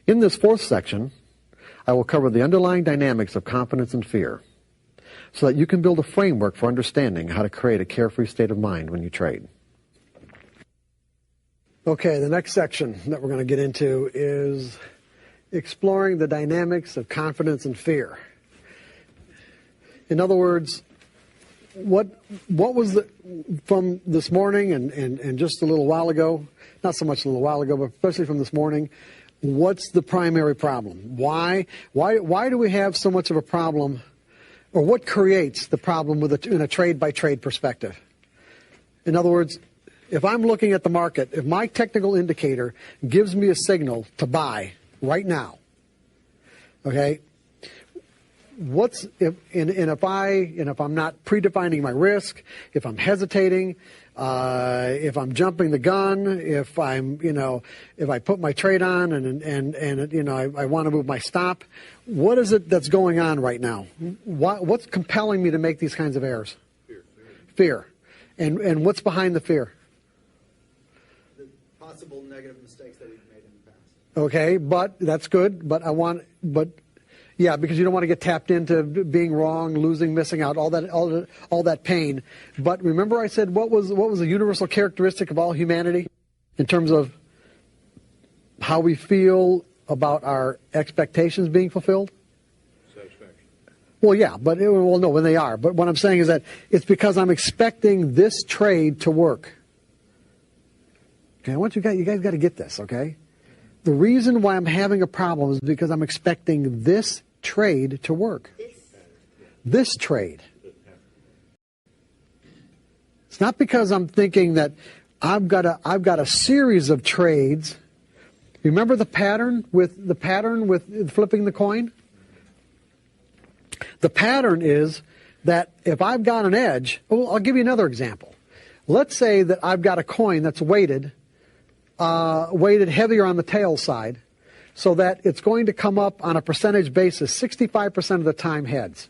In this fourth section, I will cover the underlying dynamics of confidence and fear so that you can build a framework for understanding how to create a carefree state of mind when you trade. Okay, the next section that we're going to get into is exploring the dynamics of confidence and fear. In other words, what was from this morning and just a little while ago, not so much a little while ago, but especially from this morning, what's the primary problem? Why do we have so much of a problem, or what creates the problem in a trade-by-trade perspective? In other words, if I'm looking at the market, if my technical indicator gives me a signal to buy right now, okay, if I'm not predefining my risk, if I'm hesitating, if I'm jumping the gun, if I put my trade on and I want to move my stop, what is it that's going on right now? What's compelling me to make these kinds of errors? Fear. And what's behind the fear? The possible negative mistakes that we've made in the past. Okay, but that's good. Yeah, because you don't want to get tapped into being wrong, losing, missing out, all that pain. But remember, I said what was a universal characteristic of all humanity in terms of how we feel about our expectations being fulfilled? Satisfaction. Well, yeah, but no, when they are. But what I'm saying is that it's because I'm expecting this trade to work. Okay, I want you guys got to get this. Okay, the reason why I'm having a problem is because I'm expecting this trade to work. This trade. It's not because I'm thinking that I've got a series of trades. Remember the pattern with flipping the coin? The pattern is that if I've got an edge, I'll give you another example. Let's say that I've got a coin that's weighted heavier on the tail side, so that it's going to come up on a percentage basis 65% of the time heads.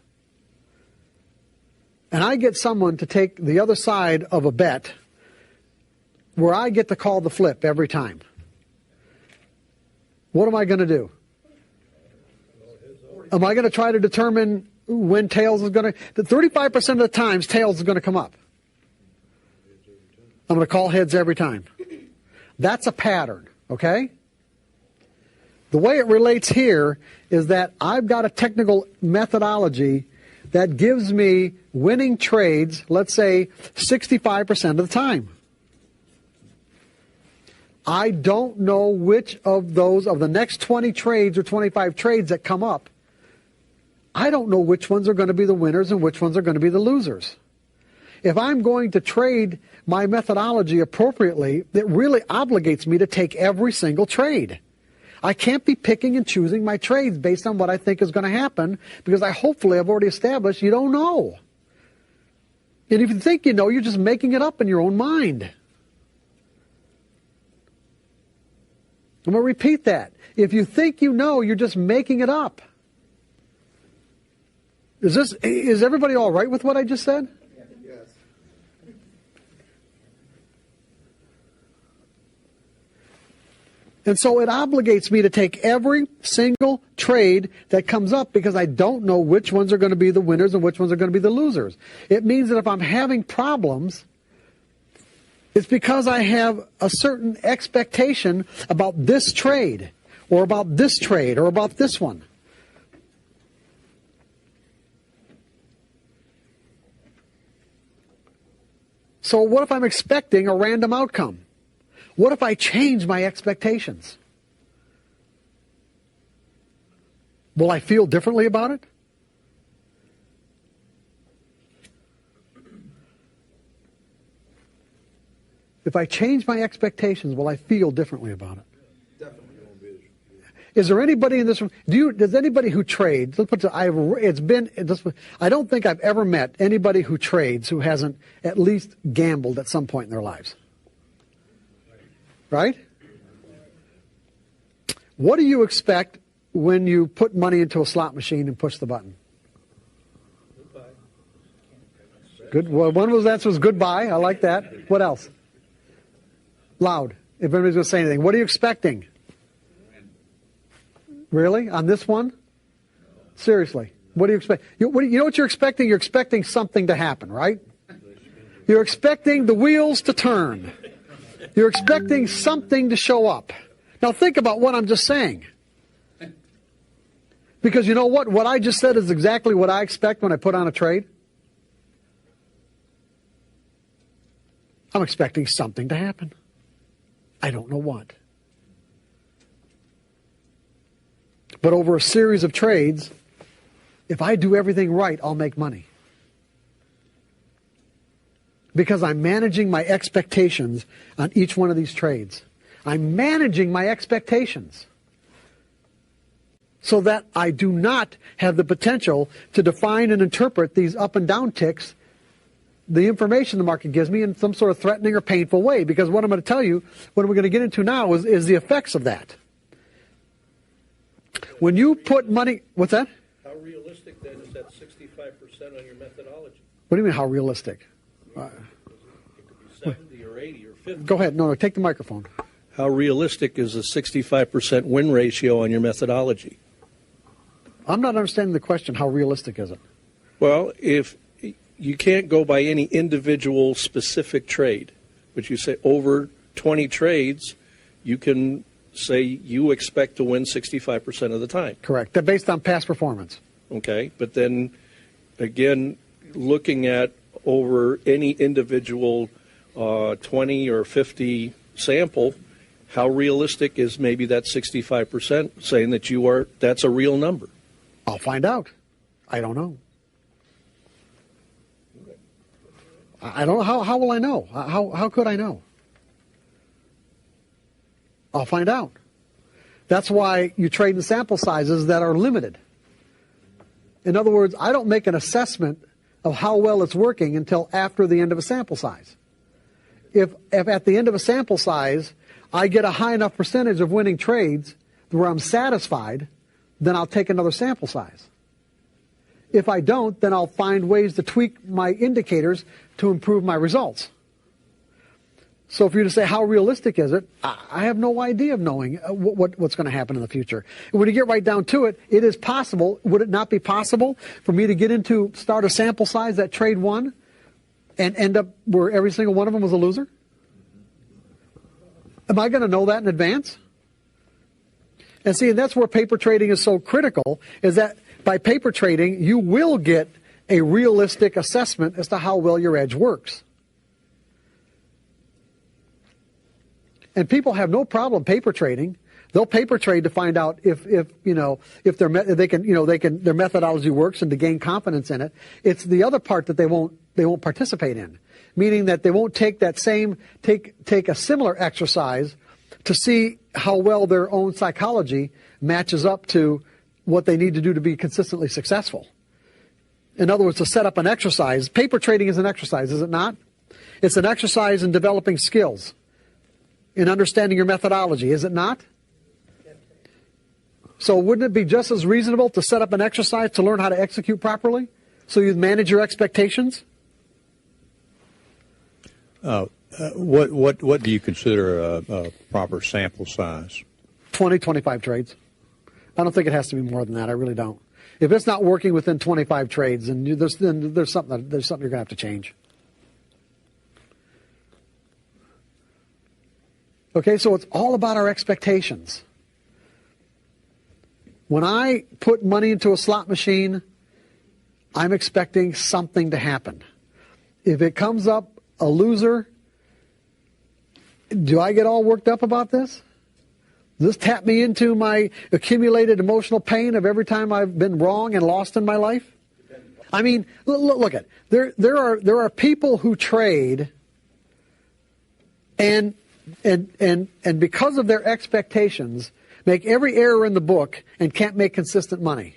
And I get someone to take the other side of a bet where I get to call the flip every time. What am I going to do? Am I going to try to determine when tails is going to... 35% of the times tails is going to come up. I'm going to call heads every time. That's a pattern, okay? The way it relates here is that I've got a technical methodology that gives me winning trades, let's say 65% of the time. I don't know which of the next 20 trades or 25 trades that come up, I don't know which ones are going to be the winners and which ones are going to be the losers. If I'm going to trade my methodology appropriately, it really obligates me to take every single trade. I can't be picking and choosing my trades based on what I think is going to happen, because hopefully I've already established you don't know. And if you think you know, you're just making it up in your own mind. I'm going to repeat that. If you think you know, you're just making it up. Is everybody all right with what I just said? Yes. And so it obligates me to take every single trade that comes up, because I don't know which ones are going to be the winners and which ones are going to be the losers. It means that if I'm having problems, it's because I have a certain expectation about this trade, or about this trade, or about this one. So what if I'm expecting a random outcome? What if I change my expectations? Will I feel differently about it? If I change my expectations, will I feel differently about it? Definitely. Is there anybody in this room? Does anybody who trades? I don't think I've ever met anybody who trades who hasn't at least gambled at some point in their lives. Right? What do you expect when you put money into a slot machine and push the button? Good. Well, one of those answers was goodbye. I like that. What else? Loud. If anybody's going to say anything. What are you expecting? Really? On this one? Seriously. What do you expect? You know what you're expecting? You're expecting something to happen, right? You're expecting the wheels to turn. You're expecting something to show up. Now think about what I'm just saying. Because you know what? What I just said is exactly what I expect when I put on a trade. I'm expecting something to happen. I don't know what. But over a series of trades, if I do everything right, I'll make money. Because I'm managing my expectations on each one of these trades. I'm managing my expectations so that I do not have the potential to define and interpret these up and down ticks, the information the market gives me, in some sort of threatening or painful way. Because what I'm going to tell you, what we're going to get into now, is the effects of that. When you put money... What's that? How realistic, then, is that 65% on your methodology? What do you mean, how realistic? It could be 70 or 80 or 50. Go ahead. No, take the microphone. How realistic is a 65% win ratio on your methodology? I'm not understanding the question. How realistic is it? Well, if you can't go by any individual specific trade, but you say over 20 trades, you can say you expect to win 65% of the time. Correct. They're based on past performance. Okay, but then again, looking at over any individual 20 or 50 sample, how realistic is maybe that 65% saying that that's a real number? I'll find out. I don't know. I don't know. How will I know? How could I know? I'll find out. That's why you trade in sample sizes that are limited. In other words, I don't make an assessment of how well it's working until after the end of a sample size. If at the end of a sample size, I get a high enough percentage of winning trades where I'm satisfied, then I'll take another sample size. If I don't, then I'll find ways to tweak my indicators to improve my results. So for you to say, how realistic is it? I have no idea of knowing what's going to happen in the future. And when you get right down to it, it is possible. Would it not be possible for me to start a sample size that trade won and end up where every single one of them was a loser? Am I going to know that in advance? And see, and that's where paper trading is so critical, is that by paper trading, you will get a realistic assessment as to how well your edge works. And people have no problem paper trading. They'll paper trade to find out if their methodology works and to gain confidence in it. It's the other part that they won't participate in, meaning that they won't take a similar exercise to see how well their own psychology matches up to what they need to do to be consistently successful. In other words, to set up an exercise. Paper trading is an exercise, is it not? It's an exercise in developing skills, in understanding your methodology, is it not? So wouldn't it be just as reasonable to set up an exercise to learn how to execute properly so you manage your expectations? What do you consider a proper sample size? 20, 25 trades. I don't think it has to be more than that. I really don't. If it's not working within 25 trades, then there's something you're going to have to change. Okay, so it's all about our expectations. When I put money into a slot machine, I'm expecting something to happen. If it comes up a loser, do I get all worked up about this? Does this tap me into my accumulated emotional pain of every time I've been wrong and lost in my life? I mean, look at there are people who trade and because of their expectations, make every error in the book and can't make consistent money.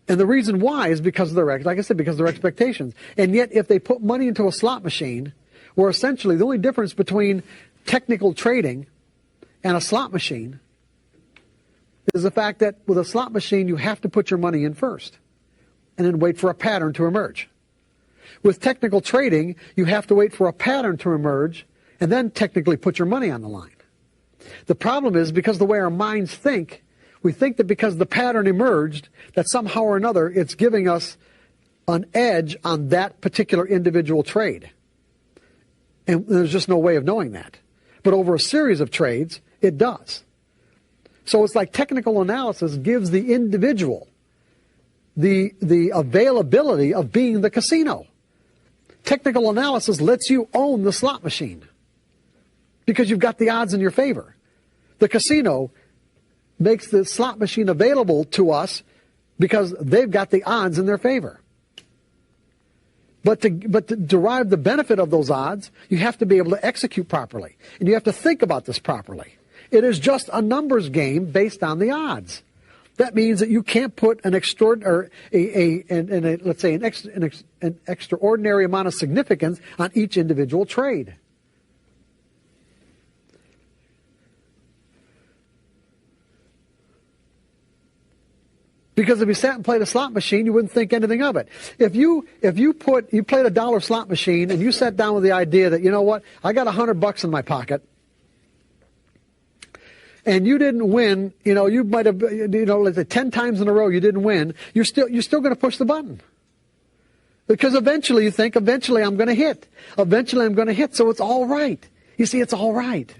And the reason why is because of because of their expectations. And yet, if they put money into a slot machine, where essentially the only difference between technical trading and a slot machine is the fact that with a slot machine, you have to put your money in first and then wait for a pattern to emerge. With technical trading, you have to wait for a pattern to emerge and then technically put your money on the line. The problem is because the way our minds think, we think that because the pattern emerged, that somehow or another it's giving us an edge on that particular individual trade. And there's just no way of knowing that. But over a series of trades, it does. So it's like technical analysis gives the individual the availability of being the casino. Technical analysis lets you own the slot machine because you've got the odds in your favor. The casino makes the slot machine available to us because they've got the odds in their favor. But to derive the benefit of those odds, you have to be able to execute properly. And you have to think about this properly. It is just a numbers game based on the odds. That means that you can't put an extraordinary, let's say an extraordinary amount of significance on each individual trade. Because if you sat and played a slot machine, you wouldn't think anything of it. If you played a dollar slot machine and you sat down with the idea that, you know what, I got $100 in my pocket, and you didn't win, you might have, let's say 10 times in a row you didn't win, you're still going to push the button. Because eventually you think, eventually I'm going to hit. Eventually I'm going to hit, so it's all right. You see, it's all right.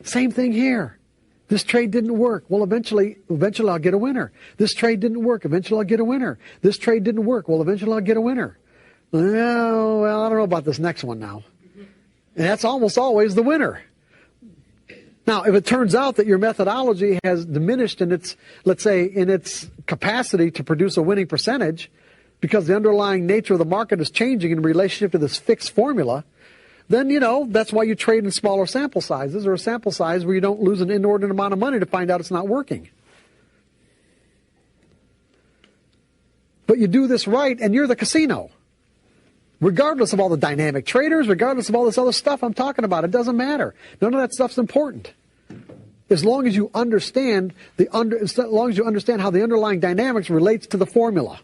Same thing here. This trade didn't work. Well, eventually I'll get a winner. This trade didn't work. Eventually I'll get a winner. This trade didn't work. Well, eventually I'll get a winner. Well, I don't know about this next one now. And that's almost always the winner. Now, if it turns out that your methodology has diminished in its, let's say, in its capacity to produce a winning percentage, because the underlying nature of the market is changing in relationship to this fixed formula, then, that's why you trade in smaller sample sizes, or a sample size where you don't lose an inordinate amount of money to find out it's not working. But you do this right, and you're the casino. Regardless of all the dynamic traders, regardless of all this other stuff I'm talking about, it doesn't matter. None of that stuff's important. As long as you understand how the underlying dynamics relates to the formula,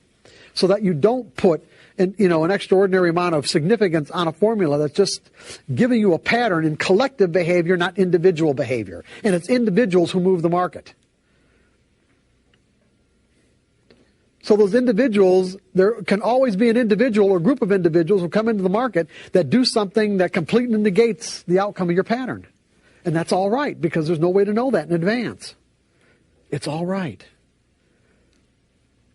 so that you don't put an extraordinary amount of significance on a formula that's just giving you a pattern in collective behavior, not individual behavior. And it's individuals who move the market. So those individuals, there can always be an individual or group of individuals who come into the market that do something that completely negates the outcome of your pattern. And that's all right, because there's no way to know that in advance. It's all right.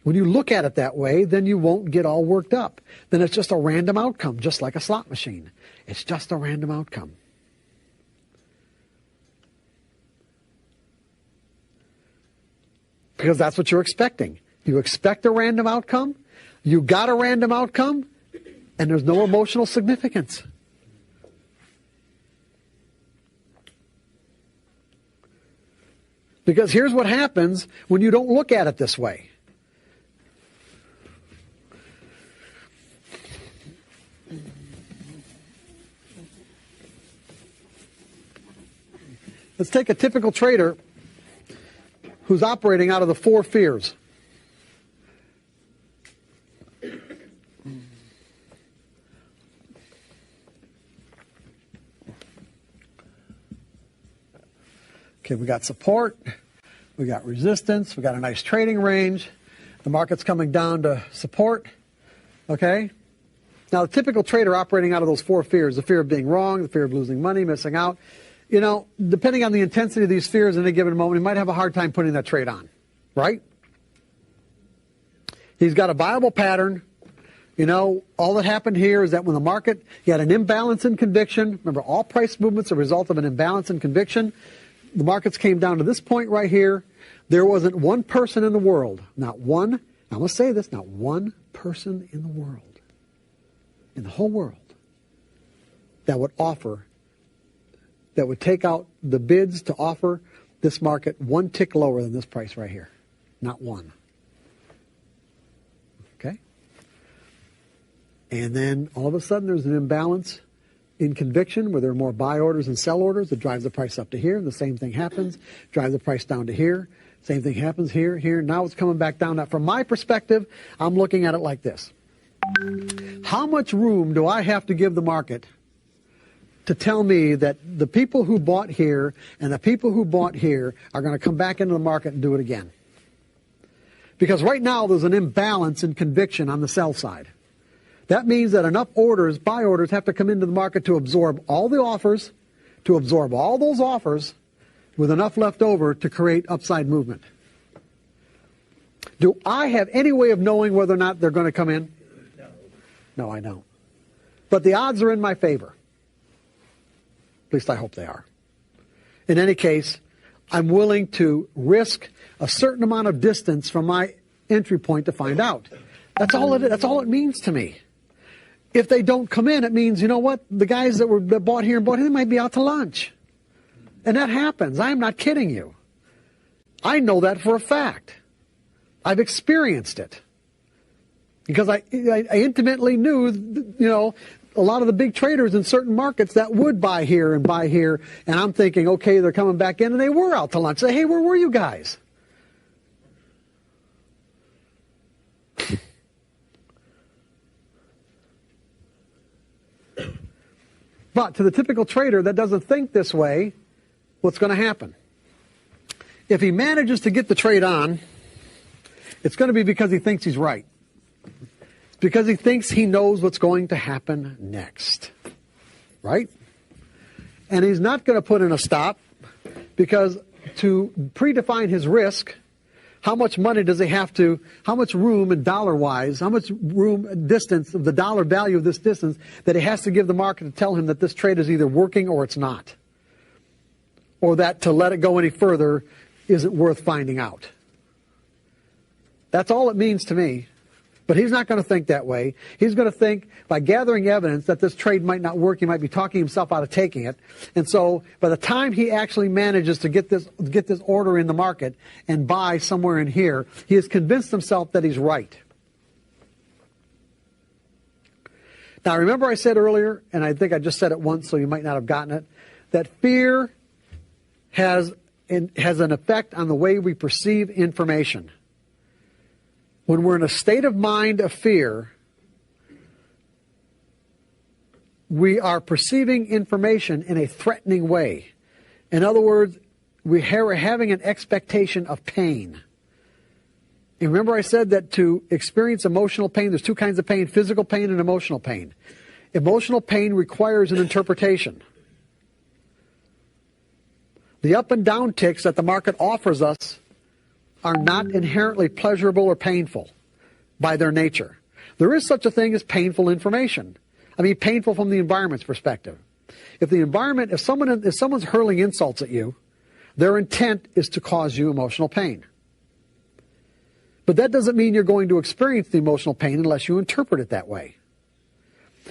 When you look at it that way, then you won't get all worked up. Then it's just a random outcome, just like a slot machine. It's just a random outcome. Because that's what you're expecting. You expect a random outcome, you got a random outcome, and there's no emotional significance. Because here's what happens when you don't look at it this way. Let's take a typical trader who's operating out of the 4 fears. Okay, we got support, we got resistance, we got a nice trading range. The market's coming down to support. Okay? Now, the typical trader operating out of those 4 fears, the fear of being wrong, the fear of losing money, missing out, depending on the intensity of these fears in a given moment, he might have a hard time putting that trade on. Right? He's got a viable pattern. All that happened here is that when the market, you had an imbalance in conviction. Remember, all price movements are a result of an imbalance in conviction. The markets came down to this point right here. There wasn't one person in the world, not one, I'm going to say this, not one person in the world, in the whole world, that would take out the bids to offer this market one tick lower than this price right here. Not one. Okay? And then all of a sudden there's an imbalance in conviction where there are more buy orders and sell orders that drives the price up to here. And the same thing happens, drive the price down to here. Same thing happens here, here. Now it's coming back down. Now, from my perspective, I'm looking at it like this. How much room do I have to give the market to tell me that the people who bought here and the people who bought here are going to come back into the market and do it again. Because right now there's an imbalance in conviction on the sell side. That means that enough orders, buy orders, have to come into the market to absorb all the offers, to absorb all those offers, with enough left over to create upside movement. Do I have any way of knowing whether or not they're going to come in? No, I don't. But the odds are in my favor. At least I hope they are. In any case, I'm willing to risk a certain amount of distance from my entry point to find out. That's all it is. That's all it means to me. If they don't come in, it means, you know what? The guys that bought here and bought here, they might be out to lunch. And that happens. I am not kidding you. I know that for a fact. I've experienced it. Because I intimately knew, you know, a lot of the big traders in certain markets that would buy here. And I'm thinking, okay, they're coming back in, and they were out to lunch. Say, hey, where were you guys? But to the typical trader that doesn't think this way, what's going to happen? If he manages to get the trade on, it's going to be because he thinks he's right. Because he thinks he knows what's going to happen next. Right? And he's not going to put in a stop, because to predefine his risk, how much money does he have to, how much room and dollar-wise, how much room, distance of the dollar value of this distance that he has to give the market to tell him that this trade is either working or it's not. Or that to let it go any further isn't worth finding out. That's all it means to me. But he's not going to think that way. He's going to think, by gathering evidence that this trade might not work, he might be talking himself out of taking it. And so by the time he actually manages to get this order in the market and buy somewhere in here, he has convinced himself that he's right. Now, remember I said earlier, and I think I just said it once, so you might not have gotten it, that fear has an effect on the way we perceive information. When we're in a state of mind of fear, we are perceiving information in a threatening way. In other words, we're having an expectation of pain. And remember I said that to experience emotional pain, there's two kinds of pain: physical pain and emotional pain. Emotional pain requires an interpretation. The up and down ticks that the market offers us are not inherently pleasurable or painful by their nature. There is such a thing as painful information. I mean, painful from the environment's perspective. If someone's hurling insults at you, their intent is to cause you emotional pain. But that doesn't mean you're going to experience the emotional pain unless you interpret it that way.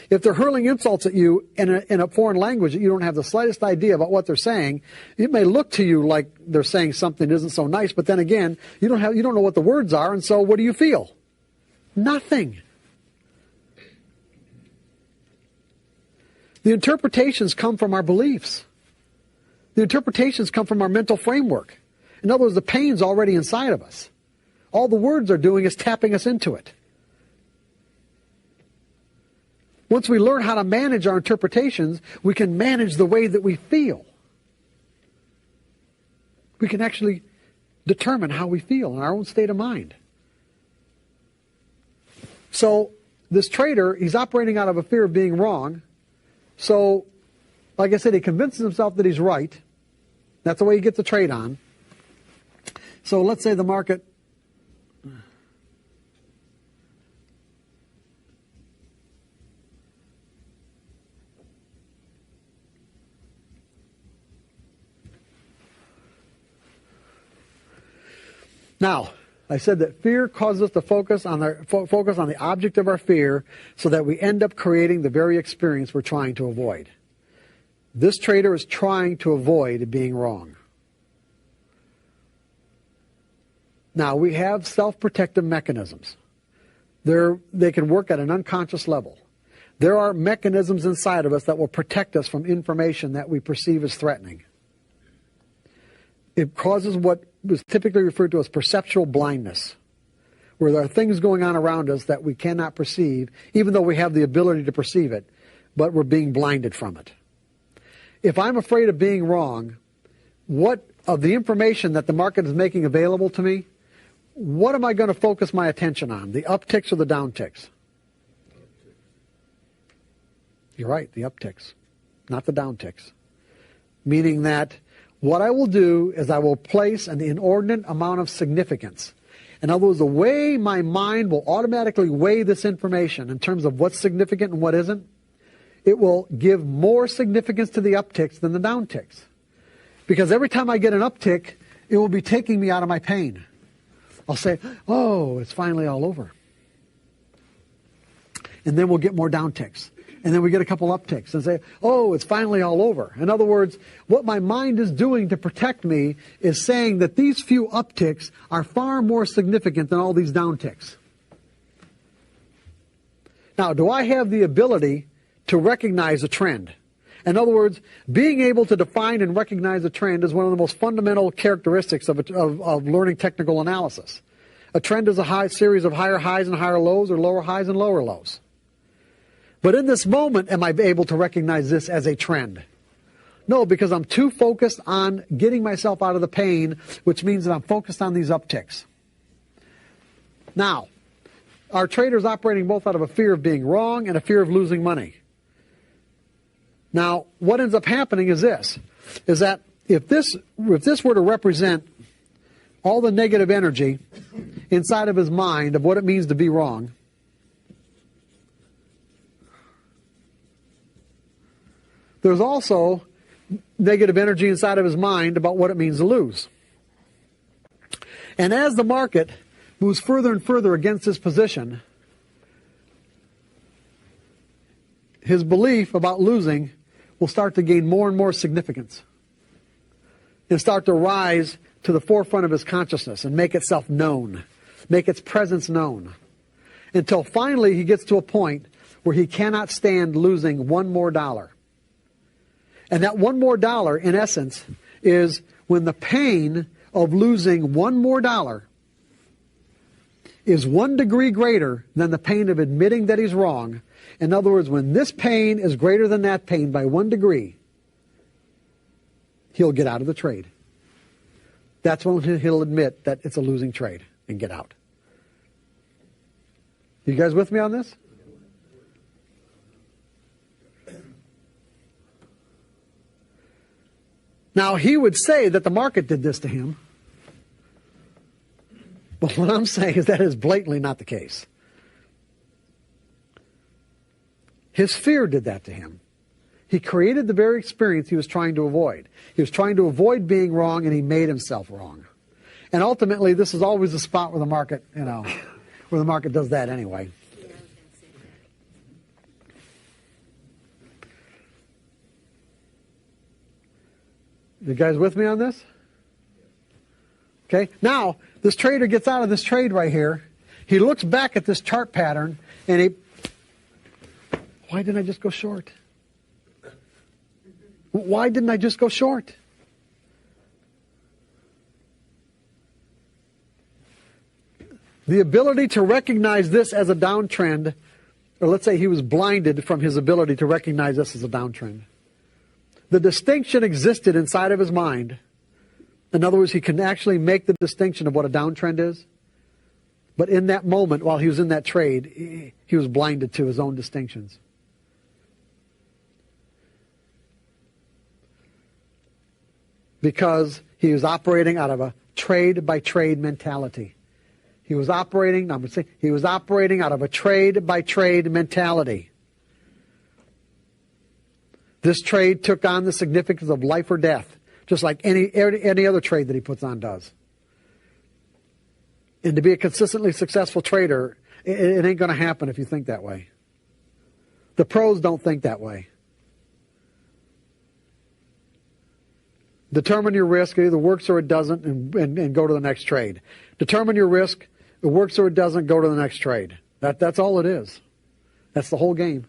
If they're hurling insults at you in a foreign language that you don't have the slightest idea about what they're saying, it may look to you like they're saying something isn't so nice, but then again, you don't know what the words are, and so what do you feel? Nothing. The interpretations come from our beliefs. The interpretations come from our mental framework. In other words, the pain's already inside of us. All the words are doing is tapping us into it. Once we learn how to manage our interpretations, we can manage the way that we feel. We can actually determine how we feel in our own state of mind. So this trader, he's operating out of a fear of being wrong. So, like I said, he convinces himself that he's right. That's the way he gets the trade on. So let's say the market... Now, I said that fear causes us to focus on the object of our fear, so that we end up creating the very experience we're trying to avoid. This trader is trying to avoid being wrong. Now, we have self-protective mechanisms. They can work at an unconscious level. There are mechanisms inside of us that will protect us from information that we perceive as threatening. It causes what was typically referred to as perceptual blindness, where there are things going on around us that we cannot perceive, even though we have the ability to perceive it, but we're being blinded from it. if I'm afraid of being wrong, what of the information that the market is making available to me, what am I going to focus my attention on, the upticks or the downticks? You're right, the upticks, not the downticks. Meaning that what I will do is I will place an inordinate amount of significance. In other words, the way my mind will automatically weigh this information in terms of what's significant and what isn't, it will give more significance to the upticks than the downticks. Because every time I get an uptick, it will be taking me out of my pain. I'll say, oh, it's finally all over. And then we'll get more downticks. And then we get a couple upticks and say, oh, it's finally all over. In other words, what my mind is doing to protect me is saying that these few upticks are far more significant than all these downticks. Now, do I have the ability to recognize a trend? In other words, being able to define and recognize a trend is one of the most fundamental characteristics of learning technical analysis. A trend is a series of higher highs and higher lows, or lower highs and lower lows. But in this moment, am I able to recognize this as a trend? No, because I'm too focused on getting myself out of the pain, which means that I'm focused on these upticks. Now, our traders operating both out of a fear of being wrong and a fear of losing money. Now, what ends up happening is this, is that if this were to represent all the negative energy inside of his mind of what it means to be wrong, there's also negative energy inside of his mind about what it means to lose. And as the market moves further and further against his position, his belief about losing will start to gain more and more significance and start to rise to the forefront of his consciousness and make itself known, make its presence known, until finally he gets to a point where he cannot stand losing one more dollar. And that one more dollar, in essence, is when the pain of losing one more dollar is 1 degree greater than the pain of admitting that he's wrong. In other words, when this pain is greater than that pain by 1 degree, he'll get out of the trade. That's when he'll admit that it's a losing trade and get out. You guys with me on this? Now, he would say that the market did this to him. But what I'm saying is that is blatantly not the case. His fear did that to him. He created the very experience he was trying to avoid. He was trying to avoid being wrong, and he made himself wrong. And ultimately, this is always the spot where the market, where the market does that anyway. You guys with me on this? Okay, now this trader gets out of this trade right here. He looks back at this chart pattern and why didn't I just go short? Why didn't I just go short? The ability to recognize this as a downtrend, or let's say he was blinded from his ability to recognize this as a downtrend. The distinction existed inside of his mind. In other words, he can actually make the distinction of what a downtrend is. But in that moment, while he was in that trade, he was blinded to his own distinctions. Because he was operating out of a trade-by-trade mentality. He was operating out of a trade-by-trade mentality. This trade took on the significance of life or death, just like any other trade that he puts on does. And to be a consistently successful trader, it ain't going to happen if you think that way. The pros don't think that way. Determine your risk. It either works or it doesn't, and go to the next trade. Determine your risk. It works or it doesn't, go to the next trade. That's all it is. That's the whole game.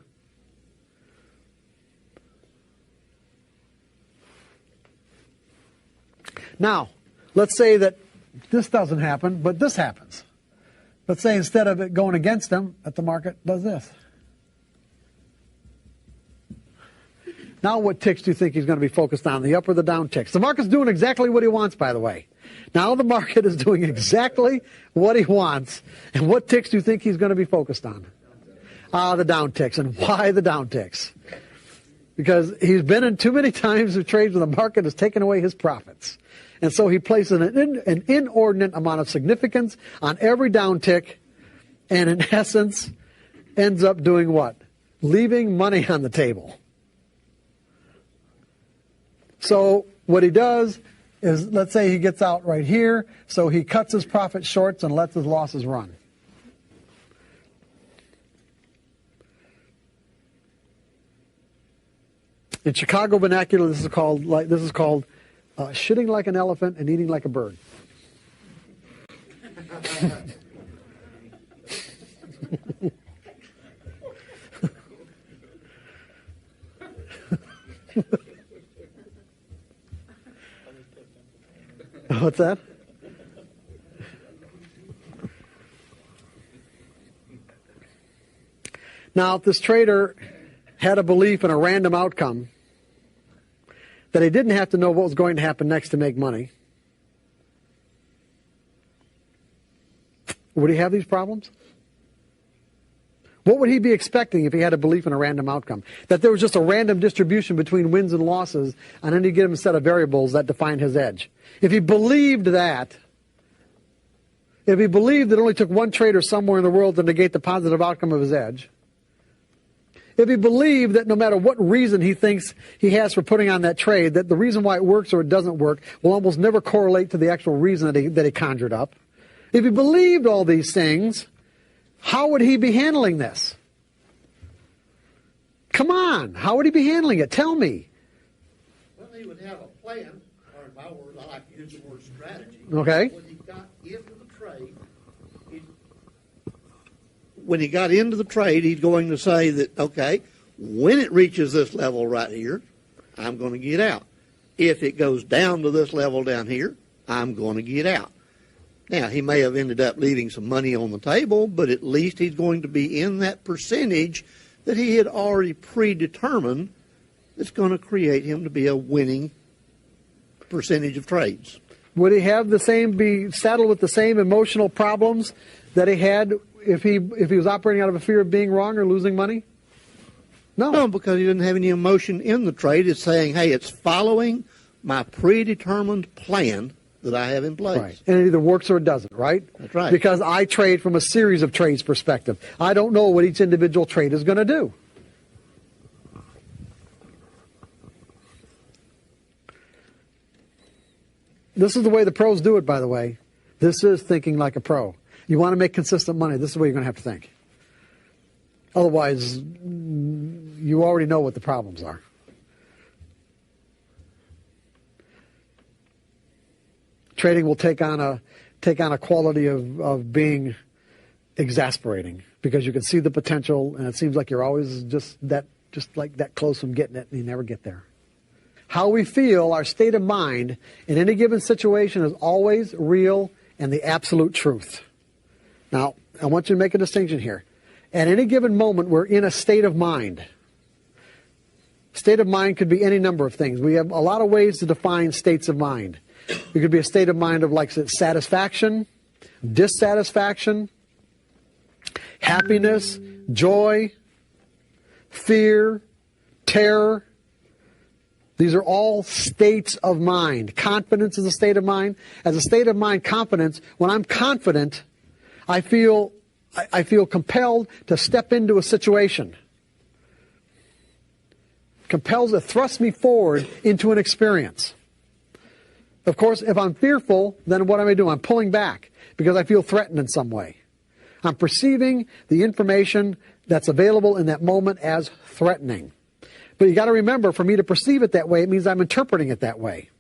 Now, let's say that this doesn't happen, but this happens. Let's say instead of it going against him, that the market does this. Now what ticks do you think he's going to be focused on, the up or the down ticks? The market's doing exactly what he wants, by the way. Now the market is doing exactly what he wants. And what ticks do you think he's going to be focused on? The down ticks. And why the down ticks? Because he's been in too many times of trades where the market has taken away his profits. And so he places an inordinate amount of significance on every down tick, and in essence ends up doing what? Leaving money on the table. So what he does is, let's say he gets out right here, so he cuts his profit shorts and lets his losses run. In Chicago vernacular, this is called shitting like an elephant and eating like a bird. What's that? Now, if this trader had a belief in a random outcome, that he didn't have to know what was going to happen next to make money, would he have these problems? What would he be expecting if he had a belief in a random outcome? That there was just a random distribution between wins and losses on any given set of variables that defined his edge. If he believed that, if he believed that it only took one trader somewhere in the world to negate the positive outcome of his edge, if he believed that no matter what reason he thinks he has for putting on that trade, that the reason why it works or it doesn't work will almost never correlate to the actual reason that he conjured up. If he believed all these things, how would he be handling this? Come on, how would he be handling it? Tell me. Well, he would have a plan, or in my words, I like to use the word strategy. Okay. When he got into the trade, he's going to say that, okay, when it reaches this level right here, I'm going to get out. If it goes down to this level down here, I'm going to get out. Now, he may have ended up leaving some money on the table, but at least he's going to be in that percentage that he had already predetermined that's going to create him to be a winning percentage of trades. Would he have be saddled with the same emotional problems that he had if he was operating out of a fear of being wrong or losing money? No, because he didn't have any emotion in the trade. It's saying, hey, it's following my predetermined plan that I have in place. Right. And it either works or it doesn't, right? That's right. Because I trade from a series of trades perspective. I don't know what each individual trade is going to do. This is the way the pros do it, by the way. This is thinking like a pro. You want to make consistent money, this is the way you're going to have to think. Otherwise, you already know what the problems are. Trading will take on a quality of being exasperating, because you can see the potential, and it seems like you're always just like that close from getting it, and you never get there. How we feel, our state of mind in any given situation, is always real and the absolute truth. Now, I want you to make a distinction here. At any given moment, we're in a state of mind. State of mind could be any number of things. We have a lot of ways to define states of mind. It could be a state of mind of like satisfaction, dissatisfaction, happiness, joy, fear, terror. These are all states of mind. Confidence is a state of mind. As a state of mind, confidence, when I'm confident, I feel compelled to step into a situation. Compels to thrust me forward into an experience. Of course, if I'm fearful, then what am I doing? I'm pulling back because I feel threatened in some way. I'm perceiving the information that's available in that moment as threatening. But you got to remember, for me to perceive it that way, it means I'm interpreting it that way.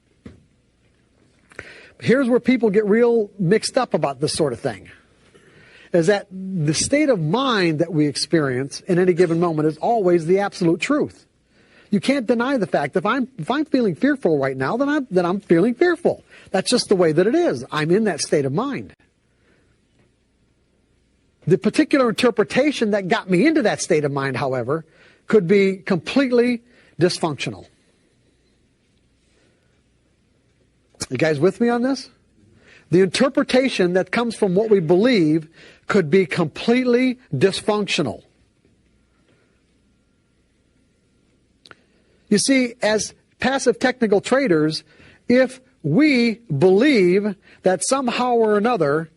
Here's where people get real mixed up about this sort of thing. Is that the state of mind that we experience in any given moment is always the absolute truth. You can't deny the fact that if I'm feeling fearful right now, then I'm feeling fearful. That's just the way that it is. I'm in that state of mind. The particular interpretation that got me into that state of mind, however, could be completely dysfunctional. You guys with me on this? The interpretation that comes from what we believe could be completely dysfunctional. You see, as passive technical traders, if we believe that somehow or another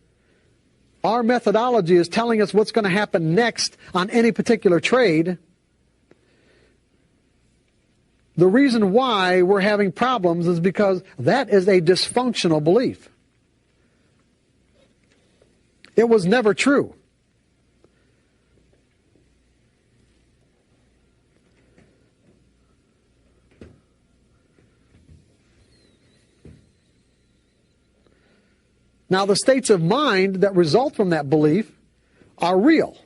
our methodology is telling us what's going to happen next on any particular trade, the reason why we're having problems is because that is a dysfunctional belief. It was never true. Now, the states of mind that result from that belief are real.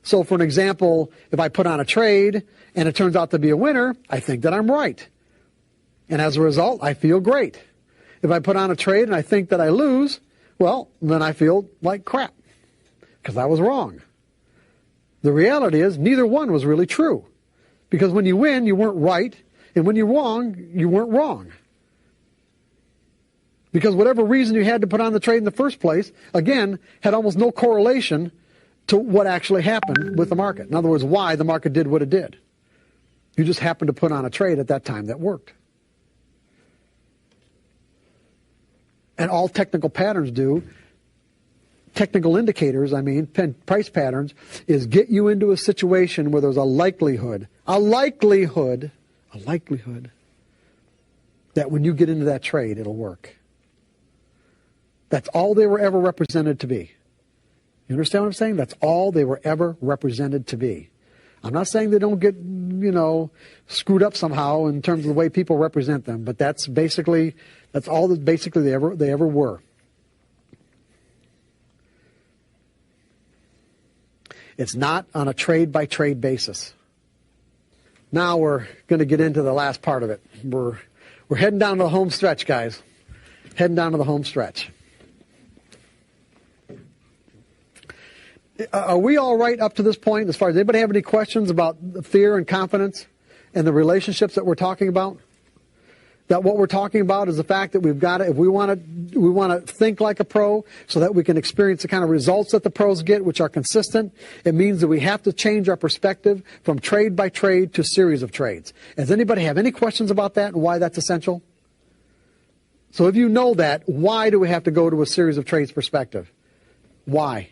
So, for an example, if I put on a trade and it turns out to be a winner, I think that I'm right. And as a result, I feel great. If I put on a trade and I think that I lose, well, then I feel like crap because I was wrong. The reality is neither one was really true, because when you win, you weren't right, and when you're wrong, you weren't wrong. Because whatever reason you had to put on the trade in the first place, again, had almost no correlation to what actually happened with the market. In other words, why the market did what it did. You just happened to put on a trade at that time that worked. And all technical patterns do, technical indicators, price patterns, is get you into a situation where there's a likelihood that when you get into that trade, it'll work. That's all they were ever represented to be. You understand what I'm saying? That's all they were ever represented to be. I'm not saying they don't get, screwed up somehow in terms of the way people represent them, but that's all that basically they ever were. It's not on a trade-by-trade basis. Now we're going to get into the last part of it. We're heading down to the home stretch, guys. Heading down to the home stretch. Are we all right up to this point? As far as anybody have any questions about fear and confidence and the relationships that we're talking about? That what we're talking about is the fact that we've got to, if we want to think like a pro so that we can experience the kind of results that the pros get, which are consistent, it means that we have to change our perspective from trade by trade to series of trades. Does anybody have any questions about that and why that's essential? So if you know that, why do we have to go to a series of trades perspective? Why?